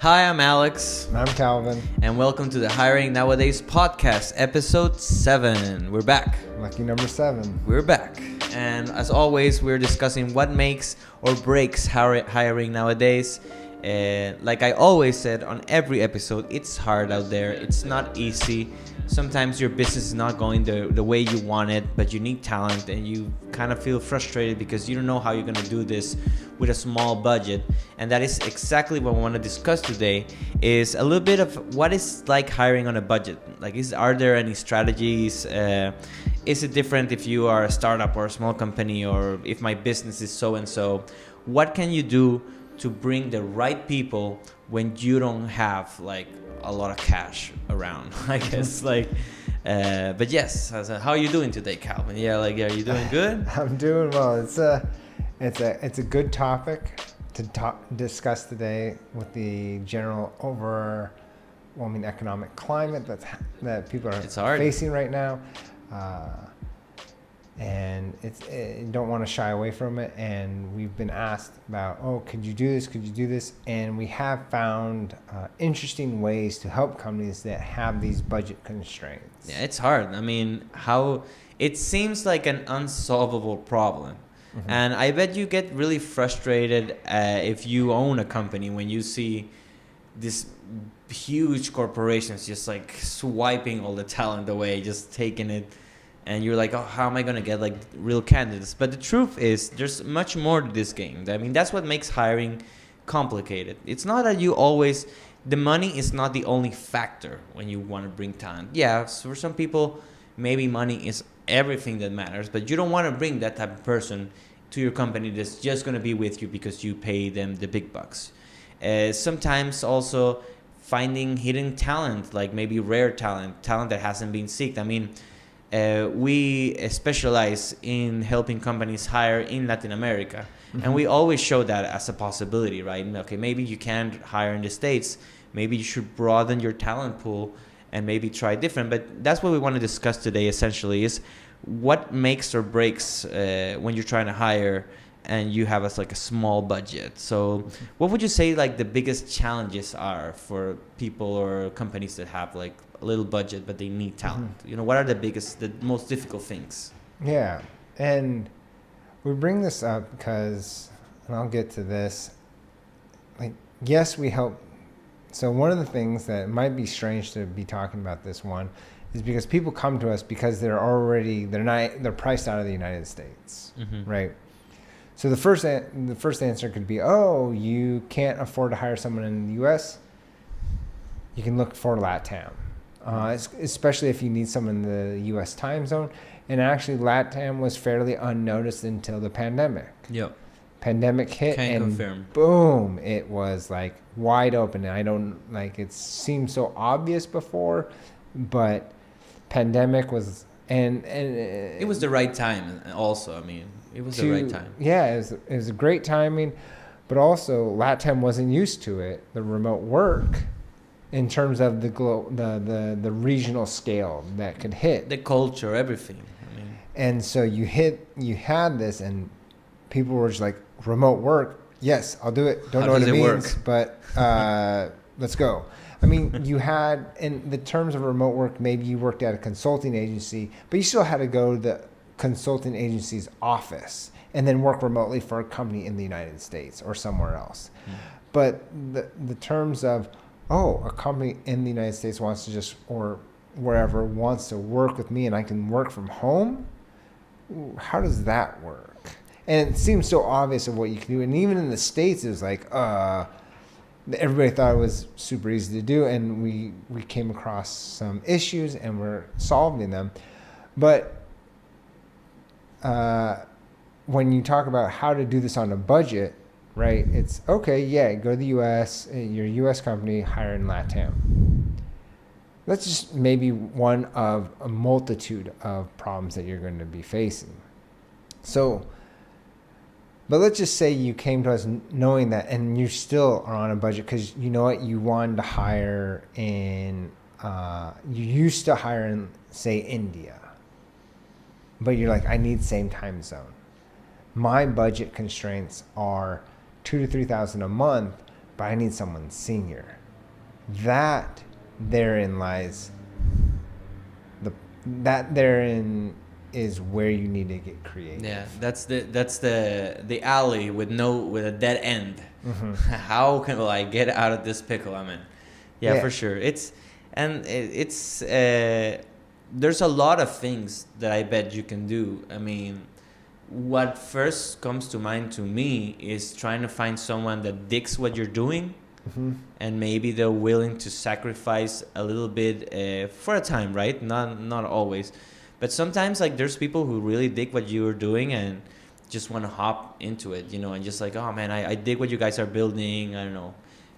Hi, I'm Alex. I'm Calvin. And welcome to the Hiring Nowadays podcast, episode 7. We're back. Lucky number 7. We're back. And as always, we're discussing what makes or breaks hiring nowadays. Like I always said on every episode, it's hard out there. It's not easy. Sometimes your business is not going the way you want it, but you need talent and you kind of feel frustrated because you don't know how you're going to do this with a small budget. And that is exactly what we want to discuss today, is a little bit of what is like hiring on a budget. Like, are there any strategies? Is it different if you are a startup or a small company, or if my business is so-and-so? What can you do to bring the right people when you don't have like a lot of cash around, I guess? But yes, how are you doing today, Calvin? Are you doing good? I'm doing well. It's a good topic to discuss today with the general overwhelming economic climate that people are facing right now. And you don't want to shy away from it. And we've been asked about, could you do this? Could you do this? And we have found interesting ways to help companies that have these budget constraints. Yeah, it's hard. I mean, it seems like an unsolvable problem. Mm-hmm. And I bet you get really frustrated if you own a company when you see this huge corporations just like swiping all the talent away, just taking it. And you're like, how am I going to get like real candidates? But the truth is there's much more to this game. I mean, that's what makes hiring complicated. It's not that the money is not the only factor when you want to bring talent. Yeah, so for some people, maybe money is everything that matters, but you don't want to bring that type of person to your company that's just going to be with you because you pay them the big bucks. Sometimes also finding hidden talent, like maybe rare talent that hasn't been sought. I mean, we specialize in helping companies hire in Latin America. Mm-hmm. And we always show that as a possibility, right? Okay, maybe you can't hire in the States. Maybe you should broaden your talent pool and maybe try different. But that's what we want to discuss today, essentially, is what makes or breaks when you're trying to hire and you have a small budget. So what would you say like the biggest challenges are for people or companies that have like a little budget but they need talent? Mm-hmm. What are the most difficult things? Yeah, and we bring this up because, and I'll get to this, yes, we help. So one of the things that might be strange to be talking about this one is because people come to us because they're priced out of the United States, mm-hmm. right? So the first answer could be, you can't afford to hire someone in the U.S. You can look for LATAM, especially if you need someone in the U.S. time zone. And actually, LATAM was fairly unnoticed until the pandemic. Yep. Pandemic hit, confirm. Boom! It was like wide open. And it seemed so obvious before, but pandemic was, and it was the right time. Also, I mean. It was the right time. Yeah, it was a great timing, but also LATAM wasn't used to it, the remote work, in terms of the regional scale that could hit. The culture, everything. I mean. And so you had this, and people were just like, remote work, yes, I'll do it. Don't know what it means, but let's go. I mean, you had, in the terms of remote work, maybe you worked at a consulting agency, but you still had to go to the consulting agency's office and then work remotely for a company in the United States or somewhere else. But the terms of, a company in the United States wants to or wherever wants to work with me and I can work from home, how does that work? And it seems so obvious of what you can do. And even in the States, it was like, everybody thought it was super easy to do. And we came across some issues and we're solving them. But when you talk about how to do this on a budget, right? It's go to the U.S., your U.S. company, hire in LATAM. That's just maybe one of a multitude of problems that you're going to be facing. So, but let's just say you came to us knowing that, and you still are on a budget because you know what, you wanted to hire in, you used to hire in, say, India. But you're like, I need same time zone. My budget constraints are $2,000 to $3,000 a month, but I need someone senior. That therein lies therein is where you need to get creative. Yeah, that's the alley with a dead end. Mm-hmm. How can I get out of this pickle I'm in? Yeah, for sure. It's there's a lot of things that I bet you can do. I mean, what first comes to mind to me is trying to find someone that digs what you're doing, Mm-hmm. and maybe they're willing to sacrifice a little bit for a time, right? Not always, but sometimes like there's people who really dig what you're doing and just want to hop into it, and just like, oh man, I dig what you guys are building. I don't know,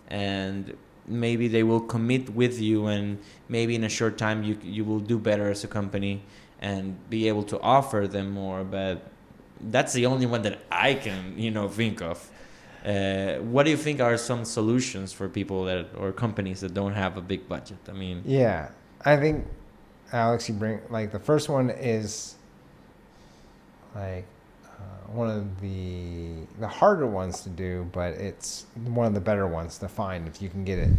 and maybe they will commit with you, and maybe in a short time you will do better as a company and be able to offer them more. But that's the only one that I can think of. What do you think are some solutions for people or companies that don't have a big budget? I mean, yeah, I think, Alex, you bring like the first one is like one of the harder ones to do, but it's one of the better ones to find if you can get it.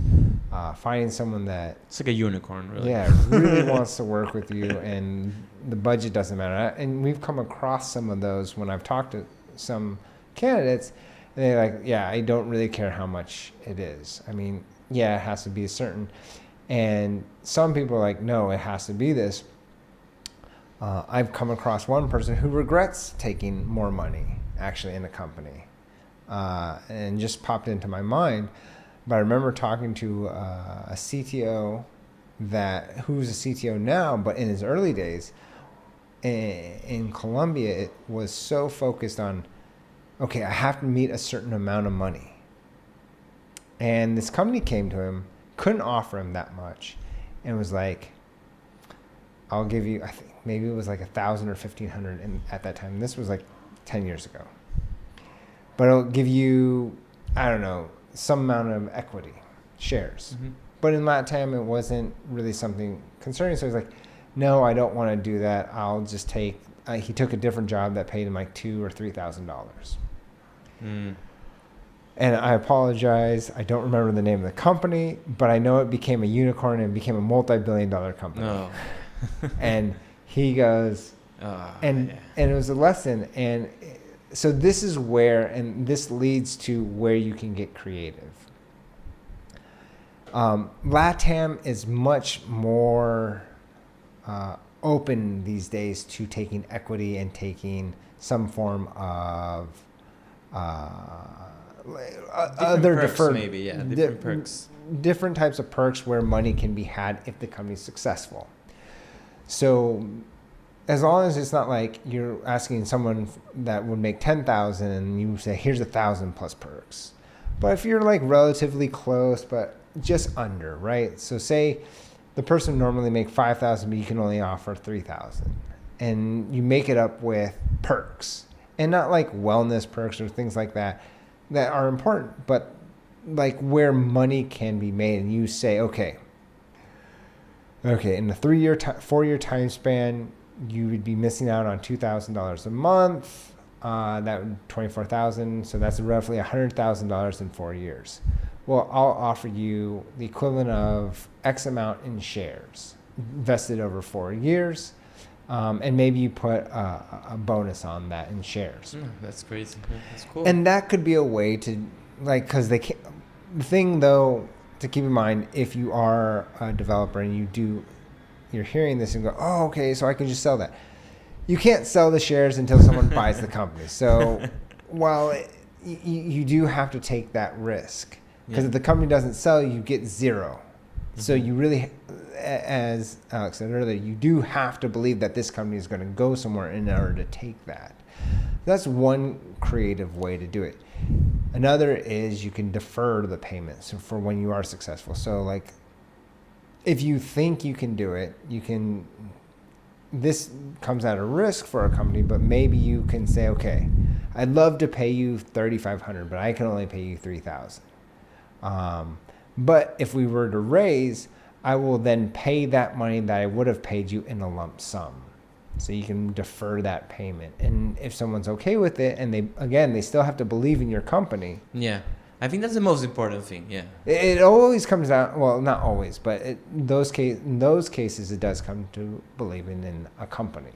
Finding someone that it's like a unicorn, really. Yeah, really wants to work with you, and the budget doesn't matter. And we've come across some of those when I've talked to some candidates. And they're like, yeah, I don't really care how much it is. I mean, yeah, it has to be a certain. And some people are like, no, it has to be this. I've come across one person who regrets taking more money actually in a company, and just popped into my mind. But I remember talking to a CTO who's a CTO now, but in his early days in Colombia, it was so focused on, okay, I have to meet a certain amount of money. And this company came to him, couldn't offer him that much, and was like, I'll give you, I think maybe it was like 1,000 or 1,500 at that time. This was like 10 years ago. But I'll give you, I don't know, some amount of equity, shares. Mm-hmm. But in LATAM, it wasn't really something concerning. So he was like, no, I don't want to do that. I'll just take, he took a different job that paid him like $2,000 or $3,000. Mm. And I apologize. I don't remember the name of the company, but I know it became a unicorn and became a multi-billion-dollar company. No. And he goes, and it was a lesson. And so this is where, and this leads to where you can get creative. LATAM is much more open these days to taking equity and taking some form of other perks, deferred, maybe, yeah, different perks, different types of perks where money can be had if the company's successful. So as long as it's not like you're asking someone that would make 10,000 and you say, here's 1,000 plus perks. But if you're like relatively close, but just under, right? So say the person normally make 5,000, but you can only offer 3,000, and you make it up with perks, and not like wellness perks or things like that are important, but like where money can be made. And you say, okay, in the 4-year time span, you would be missing out on $2,000 a month. That would $24,000. So that's roughly $100,000 in 4 years. Well, I'll offer you the equivalent of X amount in shares vested over 4 years. And maybe you put a bonus on that in shares. That's crazy. That's cool. And that could be a way to, like, because they can't. The thing, though, to keep in mind, if you are a developer and you're hearing this and go, oh, okay, so I can just sell that. You can't sell the shares until someone buys the company. So while you do have to take that risk, because if the company doesn't sell, you get zero. Mm-hmm. So you really, as Alex said earlier, you do have to believe that this company is going to go somewhere in order to take that. That's one creative way to do it. Another is you can defer the payments for when you are successful. So like, if you think you can do it, this comes at a risk for a company, but maybe you can say, okay, I'd love to pay you $3,500, but I can only pay you $3,000. But if we were to raise, I will then pay that money that I would have paid you in a lump sum. So you can defer that payment. And if someone's okay with it, and they still have to believe in your company. Yeah. I think that's the most important thing. Yeah. It always comes down. Well, not always, but in those cases, it does come to believing in a company.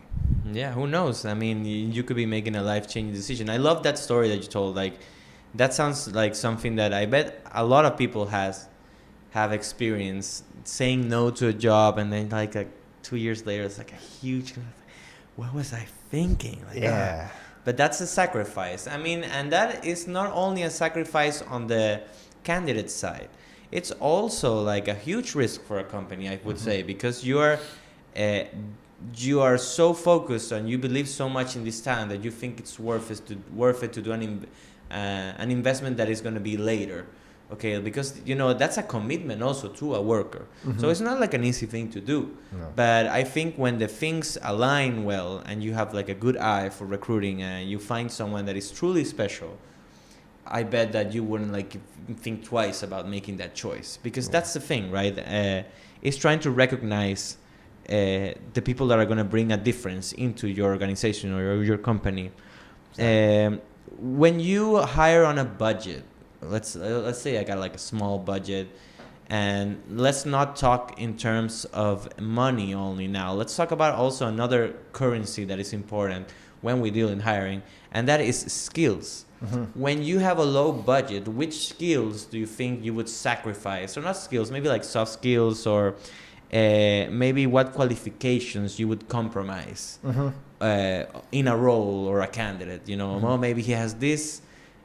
Yeah. Who knows? I mean, you could be making a life-changing decision. I love that story that you told. Like, that sounds like something that I bet a lot of people have experienced, saying no to a job, and then like 2 years later, it's like a huge. What was I thinking? Like, yeah. But that's a sacrifice. I mean, and that is not only a sacrifice on the candidate side. It's also like a huge risk for a company, I would say, because you are so focused and you believe so much in this talent that you think it's worth it to do an investment that is going to be later. Okay, because that's a commitment also to a worker. So it's not like an easy thing to do. No. But I think when the things align well and you have like a good eye for recruiting and you find someone that is truly special, I bet that you wouldn't like think twice about making that choice, because that's the thing, right? It's trying to recognize the people that are going to bring a difference into your organization or your company. When you hire on a budget, let's say I got like a small budget, and let's not talk in terms of money only now. Let's talk about also another currency that is important when we deal in hiring, and that is skills. When you have a low budget, which skills do you think you would sacrifice? Or not skills, maybe like soft skills, or maybe what qualifications you would compromise in a role or a candidate? Well, maybe he has this.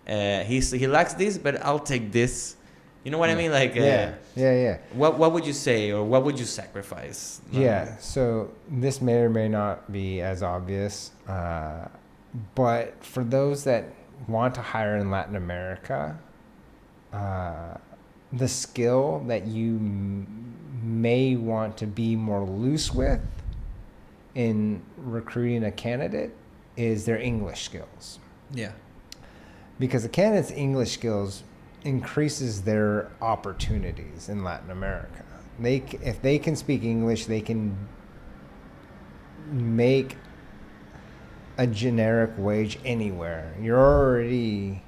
He lacks this, but I'll take this. You know what I mean? Like, yeah. What would you say, or what would you sacrifice? Yeah. So this may or may not be as obvious, but for those that want to hire in Latin America, the skill that you may want to be more loose with in recruiting a candidate is their English skills. Yeah. Because a candidate's English skills increases their opportunities in Latin America. If they can speak English, they can make a generic wage anywhere. You're already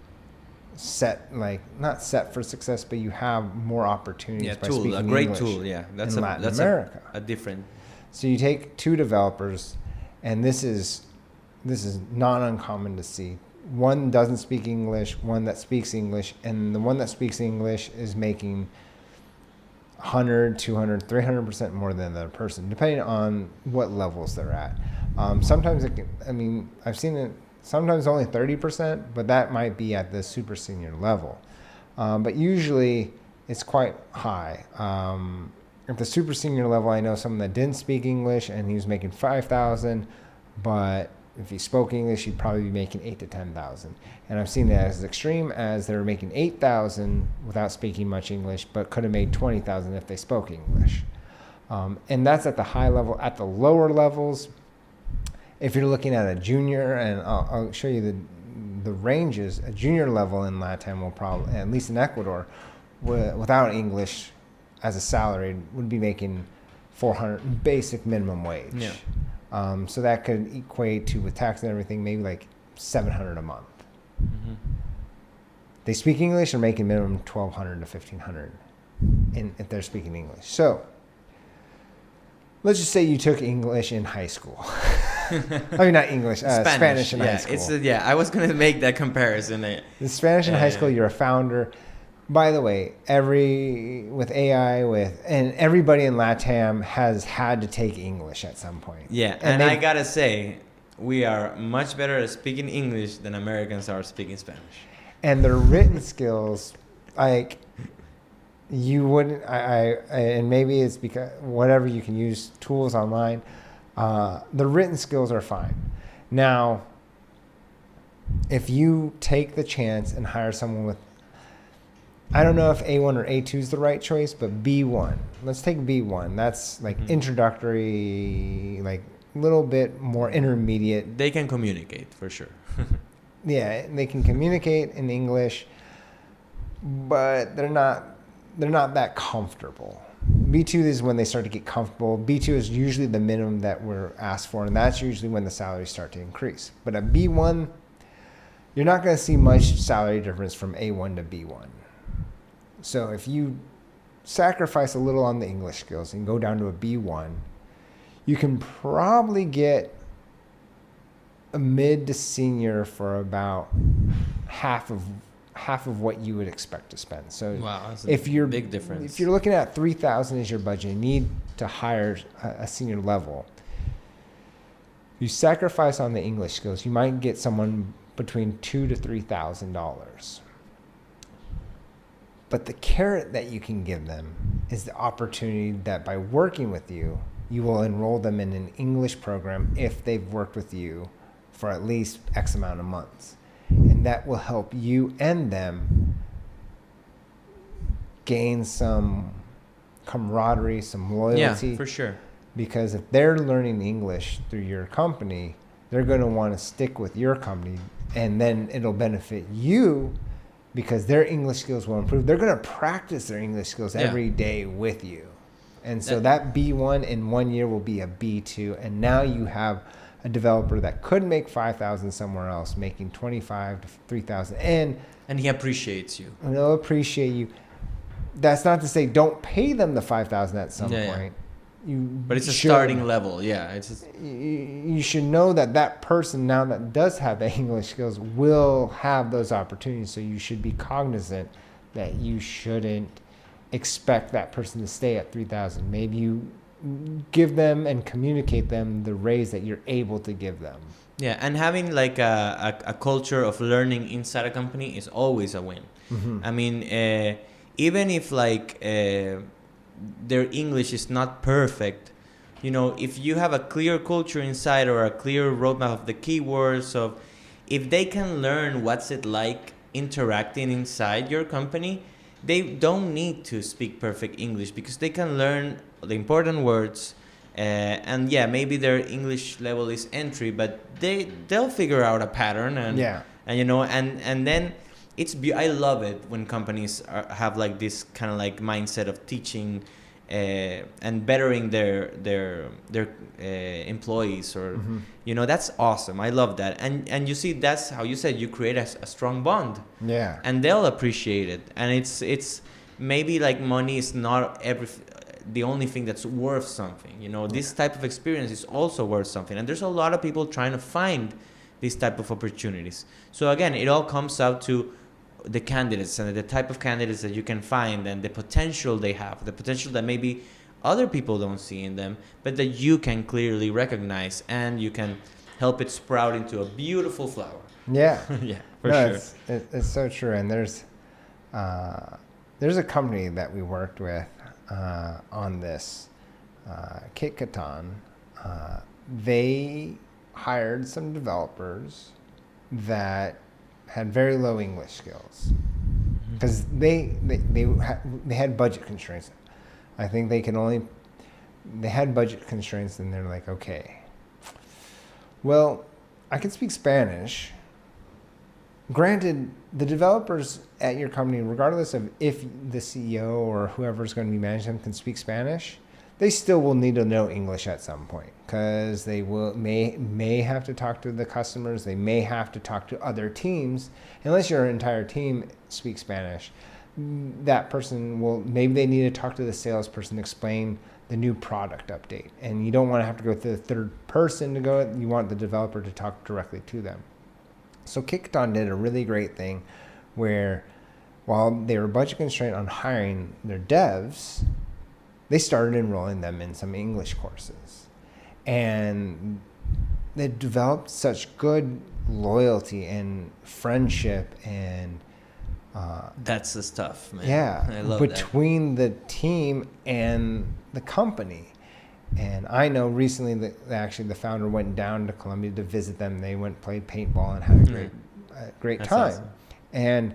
set, like not set for success, but you have more opportunities by speaking English. A great tool, yeah. That's in Latin America. A different. So you take two developers, and this is not uncommon to see. One doesn't speak English, one that speaks English, and the one that speaks English is making 100, 200, 300% more than the other person, depending on what levels they're at. Sometimes I've seen it, sometimes only 30%, but that might be at the super senior level. But usually it's quite high. At the super senior level, I know someone that didn't speak English and he was making 5,000, but if he spoke English, he'd probably be making 8,000 to 10,000. And I've seen that as extreme as they're making 8,000 without speaking much English, but could have made 20,000 if they spoke English. And that's at the high level. At the lower levels, if you're looking at a junior, and I'll show you the ranges, a junior level in LATAM will probably, at least in Ecuador, without English as a salary, would be making 400 basic minimum wage. Yeah. So that could equate to, with tax and everything, maybe like $700 a month. Mm-hmm. They speak English, they're making minimum $1,200 to $1,500 if they're speaking English. So let's just say you took English in high school. I mean, not English, Spanish in high school. I was going to make that comparison. The Spanish in high school, you're a founder. By the way, with AI, and everybody in LATAM has had to take English at some point. Yeah, and I gotta say, we are much better at speaking English than Americans are speaking Spanish. And their written skills, like, you wouldn't, and maybe it's because whatever, you can use tools online. The written skills are fine. Now, if you take the chance and hire someone with, I don't know if A1 or A2 is the right choice, but B1. Let's take B1. That's like introductory, like a little bit more intermediate. They can communicate for sure. Yeah, they can communicate in English, but they're not that comfortable. B2 is when they start to get comfortable. B2 is usually the minimum that we're asked for, and that's usually when the salaries start to increase. But at B1, you're not going to see much salary difference from A1 to B1. So if you sacrifice a little on the English skills and go down to a B1, you can probably get a mid to senior for about half of what you would expect to spend. So wow, that's if you're big difference. If you're looking at 3,000 as your budget, you need to hire a senior level. You sacrifice on the English skills, you might get someone between $2,000 to $3,000. But the carrot that you can give them is the opportunity that by working with you, you will enroll them in an English program if they've worked with you for at least X amount of months. And that will help you and them gain some camaraderie, some loyalty. Yeah, for sure. Because if they're learning English through your company, they're going to want to stick with your company, and then it'll benefit you because their English skills will improve. They're going to practice their English skills every day with you. And so that B1 in 1 year will be a B2. And now you have a developer that could make 5,000 somewhere else, making 25 to 3,000. And he appreciates you. And they'll appreciate you. That's not to say don't pay them the 5,000 at some point. But it's a starting level. Yeah. It's just, you should know that person now that does have the English skills will have those opportunities. So you should be cognizant that you shouldn't expect that person to stay at 3,000. Maybe you give them and communicate them the raise that you're able to give them. Yeah, and having like a culture of learning inside a company is always a win. Mm-hmm. I mean, even if like their English is not perfect, you know, if you have a clear culture inside or a clear roadmap of the keywords of, if they can learn what's it like interacting inside your company, they don't need to speak perfect English because they can learn the important words. And yeah, maybe their English level is entry, but they'll figure out a pattern and you know, and then I love it when companies have like this kind of like mindset of teaching and bettering their employees, or mm-hmm. you know, that's awesome. I love that, and you see, that's how you said you create a strong bond. Yeah, and they'll appreciate it, and it's maybe like money is not the only thing that's worth something. You know, this type of experience is also worth something, and there's a lot of people trying to find these type of opportunities. So again, it all comes out to the candidates and the type of candidates that you can find and the potential they have, the potential that maybe other people don't see in them, but that you can clearly recognize, and you can help it sprout into a beautiful flower. Yeah. Yeah, for sure. It's so true. And there's a company that we worked with on this, KitKatan. They hired some developers that had very low English skills because they had budget constraints. I think they had budget constraints, and they're like, okay, well, I can speak Spanish. Granted, the developers at your company, regardless of if the CEO or whoever's going to be managing them can speak Spanish, they still will need to know English at some point, because they may have to talk to the customers. They may have to talk to other teams. Unless your entire team speaks Spanish, that person maybe they need to talk to the salesperson to explain the new product update. And you don't want to have to go through the third person to go. You want the developer to talk directly to them. So KitKatan did a really great thing where, while they were budget constrained on hiring their devs, they started enrolling them in some English courses. And they developed such good loyalty and friendship and that's the stuff, man. Yeah, I love between the team and the company. And I know recently that actually the founder went down to Colombia to visit them. They went, played paintball, and had a great time. Awesome.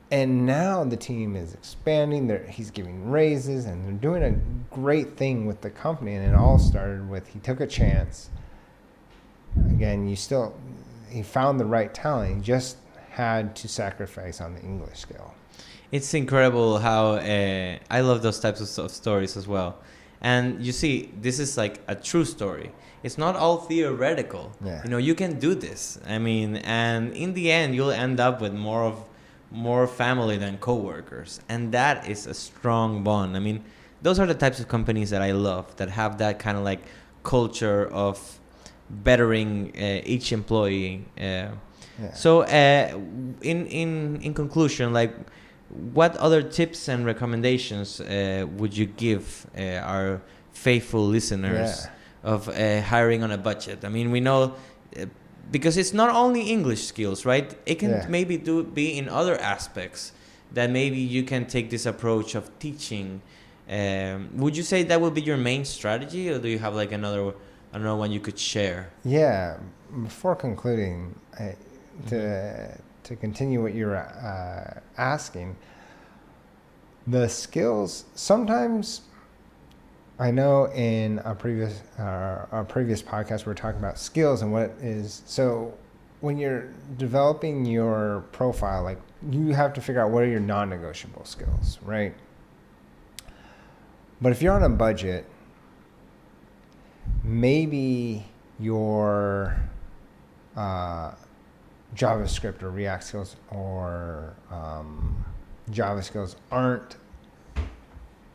And now the team is expanding. He's giving raises, and they're doing a great thing with the company. And it all started with, he took a chance. Again, he found the right talent. He just had to sacrifice on the English skill. It's incredible how I love those types of stories as well. And you see, this is like a true story. It's not all theoretical. Yeah. You know, you can do this. I mean, and in the end, you'll end up with more family than coworkers, and that is a strong bond. I mean, those are the types of companies that I love, that have that kind of like culture of bettering each employee. Yeah. So, in conclusion, like, what other tips and recommendations would you give our faithful listeners of hiring on a budget? I mean, we know because it's not only English skills, right? It can maybe be in other aspects that maybe you can take this approach of teaching. Would you say that would be your main strategy, or do you have like another one you could share? Yeah. Before concluding, to continue what you're asking, the skills, sometimes, I know in our previous podcast we were talking about skills and what is, so when you're developing your profile, like, you have to figure out what are your non-negotiable skills, right? But if you're on a budget, maybe your JavaScript or React skills or Java skills aren't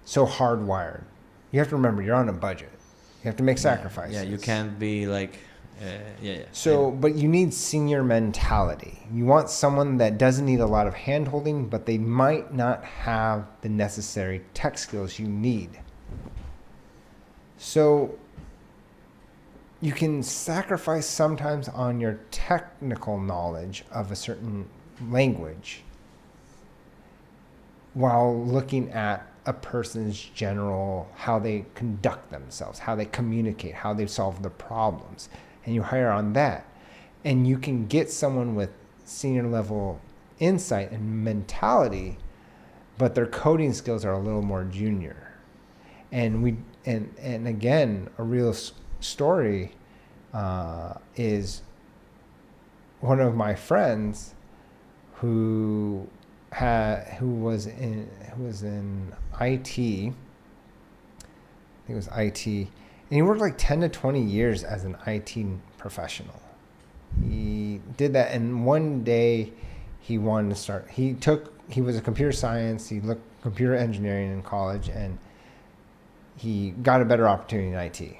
so hardwired. You have to remember, you're on a budget. You have to make sacrifices. Yeah, you can't be like, So, but you need senior mentality. You want someone that doesn't need a lot of hand-holding, but they might not have the necessary tech skills you need. So, you can sacrifice sometimes on your technical knowledge of a certain language while looking at a person's general, how they conduct themselves, how they communicate, how they solve the problems. And you hire on that. And you can get someone with senior level insight and mentality, but their coding skills are a little more junior. And again, a real story is one of my friends who was in IT. I think it was IT, and he worked like 10 to 20 years as an IT professional. He did that, and one day he wanted to start. He was a computer science. He looked computer engineering in college, and he got a better opportunity in IT,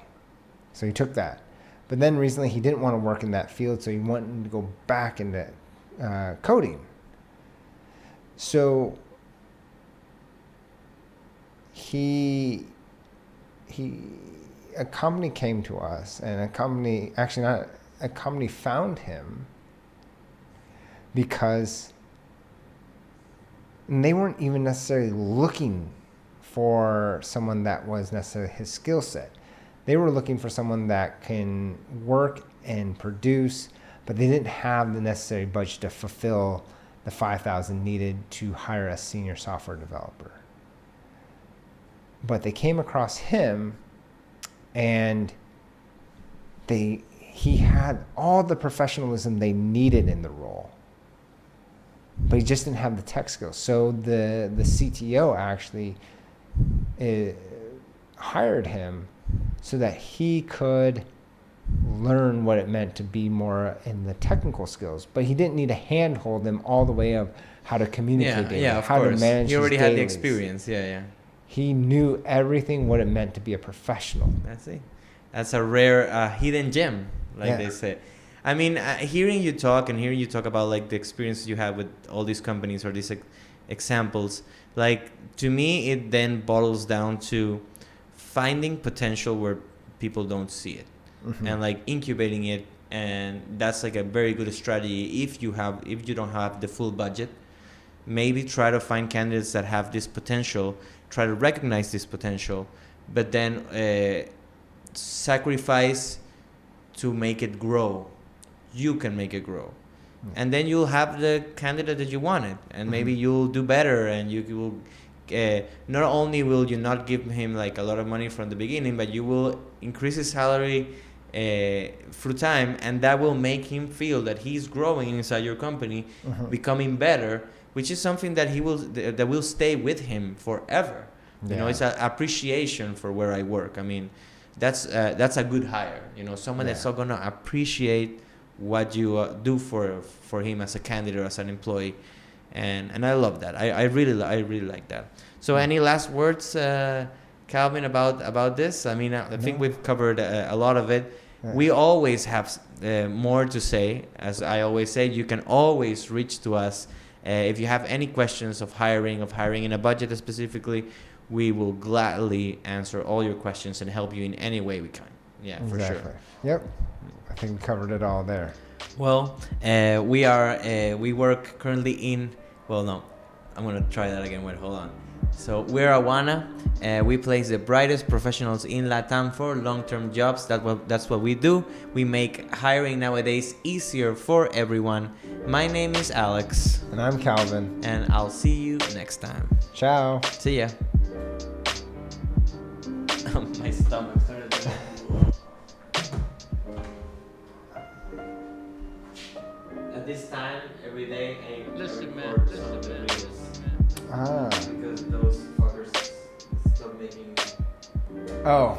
so he took that. But then recently he didn't want to work in that field, so he wanted to go back into coding. So a company came to us, and a company found him because they weren't even necessarily looking for someone that was necessarily his skill set. They were looking for someone that can work and produce, but they didn't have the necessary budget to fulfill the $5,000 needed to hire a senior software developer. But they came across him, and he had all the professionalism they needed in the role, but he just didn't have the tech skills. So the CTO actually hired him so that he could learn what it meant to be more in the technical skills, but he didn't need to handhold them all the way of how to communicate data, how to manage. He already had the experience. He knew everything what it meant to be a professional. That's a rare hidden gem, like they say. I mean, hearing you talk about like the experiences you had with all these companies or these examples, like, to me it then boils down to finding potential where people don't see it. Mm-hmm. And like incubating it, and that's like a very good strategy. If you don't have the full budget, maybe try to find candidates that have this potential, try to recognize this potential, but then sacrifice to make it grow. You can make it grow. Mm-hmm. And then you'll have the candidate that you wanted, and maybe you'll do better, and you will not only will you not give him like a lot of money from the beginning, but you will increase his salary through time, and that will make him feel that he's growing inside your company, becoming better, which is something that will stay with him forever. You know, it's an appreciation for where I work. I mean, that's a good hire. You know, someone that's not gonna appreciate what you do for him as a candidate or as an employee, and I love that. I really like that. So any last words, Calvin, about this? I mean, I think we've covered a lot of it. We always have more to say. As I always say, you can always reach to us if you have any questions of hiring in a budget specifically. We will gladly answer all your questions and help you in any way we can. Yeah, for sure. Yep. I think we covered it all there. Well, we work currently in. Well, no, I'm gonna try that again. Wait, hold on. So we're Awana. We place the brightest professionals in LATAM for long-term jobs. That's what we do. We make hiring nowadays easier for everyone. My name is Alex. And I'm Calvin. And I'll see you next time. Ciao. See ya. My stomach started to... At this time, every day, Listen, man. Ah. Because those fuckers stop making... Oh.